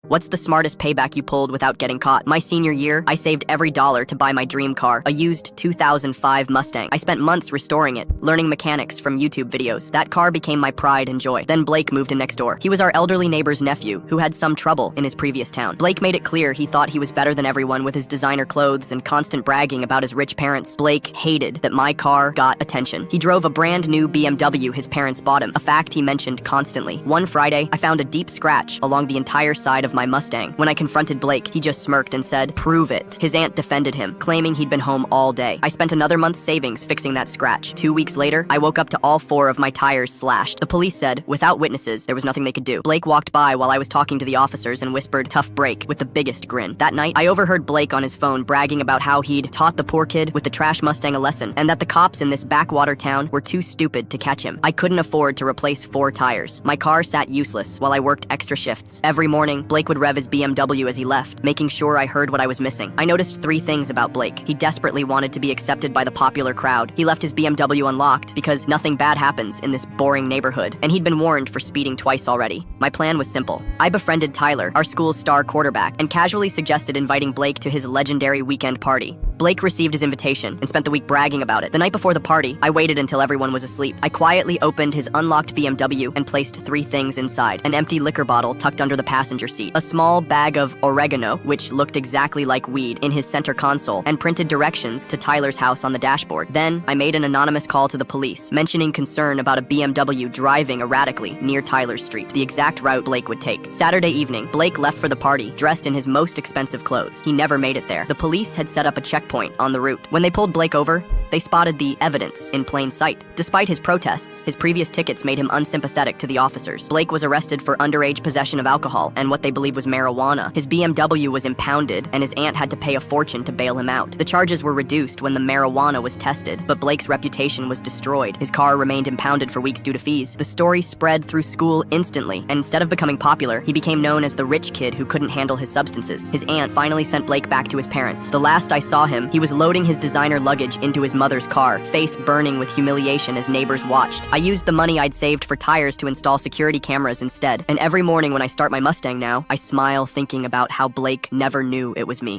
What's the smartest payback you pulled without getting caught? My senior year, I saved every dollar to buy my dream car, a used 2005 Mustang. I spent months restoring it, learning mechanics from YouTube videos. That car became my pride and joy. Then Blake moved in next door. He was our elderly neighbor's nephew, who had some trouble in his previous town. Blake made it clear he thought he was better than everyone with his designer clothes and constant bragging about his rich parents. Blake hated that my car got attention. He drove a brand new BMW his parents bought him, a fact he mentioned constantly. One Friday, I found a deep scratch along the entire side of my Mustang. When I confronted Blake, he just smirked and said, "Prove it." His aunt defended him, claiming he'd been home all day. I spent another month's savings fixing that scratch. 2 weeks later, I woke up to all 4 of my tires slashed. The police said, without witnesses, there was nothing they could do. Blake walked by while I was talking to the officers and whispered, "Tough break," with the biggest grin. That night, I overheard Blake on his phone bragging about how he'd taught the poor kid with the trash Mustang a lesson, and that the cops in this backwater town were too stupid to catch him. I couldn't afford to replace 4 tires. My car sat useless while I worked extra shifts. Every morning, Blake would rev his BMW as he left, making sure I heard what I was missing. I noticed 3 things about Blake. He desperately wanted to be accepted by the popular crowd. He left his BMW unlocked because nothing bad happens in this boring neighborhood, and he'd been warned for speeding twice already. My plan was simple. I befriended Tyler, our school's star quarterback, and casually suggested inviting Blake to his legendary weekend party. Blake received his invitation and spent the week bragging about it. The night before the party, I waited until everyone was asleep. I quietly opened his unlocked BMW and placed 3 things inside: an empty liquor bottle tucked under the passenger seat, a small bag of oregano, which looked exactly like weed, in his center console, and printed directions to Tyler's house on the dashboard. Then, I made an anonymous call to the police, mentioning concern about a BMW driving erratically near Tyler's street, the exact route Blake would take. Saturday evening, Blake left for the party, dressed in his most expensive clothes. He never made it there. The police had set up a checkpoint on the route. When they pulled Blake over, they spotted the evidence in plain sight. Despite his protests, his previous tickets made him unsympathetic to the officers. Blake was arrested for underage possession of alcohol and what they believed was marijuana. His BMW was impounded, and his aunt had to pay a fortune to bail him out. The charges were reduced when the marijuana was tested, but Blake's reputation was destroyed. His car remained impounded for weeks due to fees. The story spread through school instantly, and instead of becoming popular, he became known as the rich kid who couldn't handle his substances. His aunt finally sent Blake back to his parents. The last I saw him, he was loading his designer luggage into his mother's car, face burning with humiliation as neighbors watched. I used the money I'd saved for tires to install security cameras instead, and every morning when I start my Mustang now, I smile thinking about how Blake never knew it was me.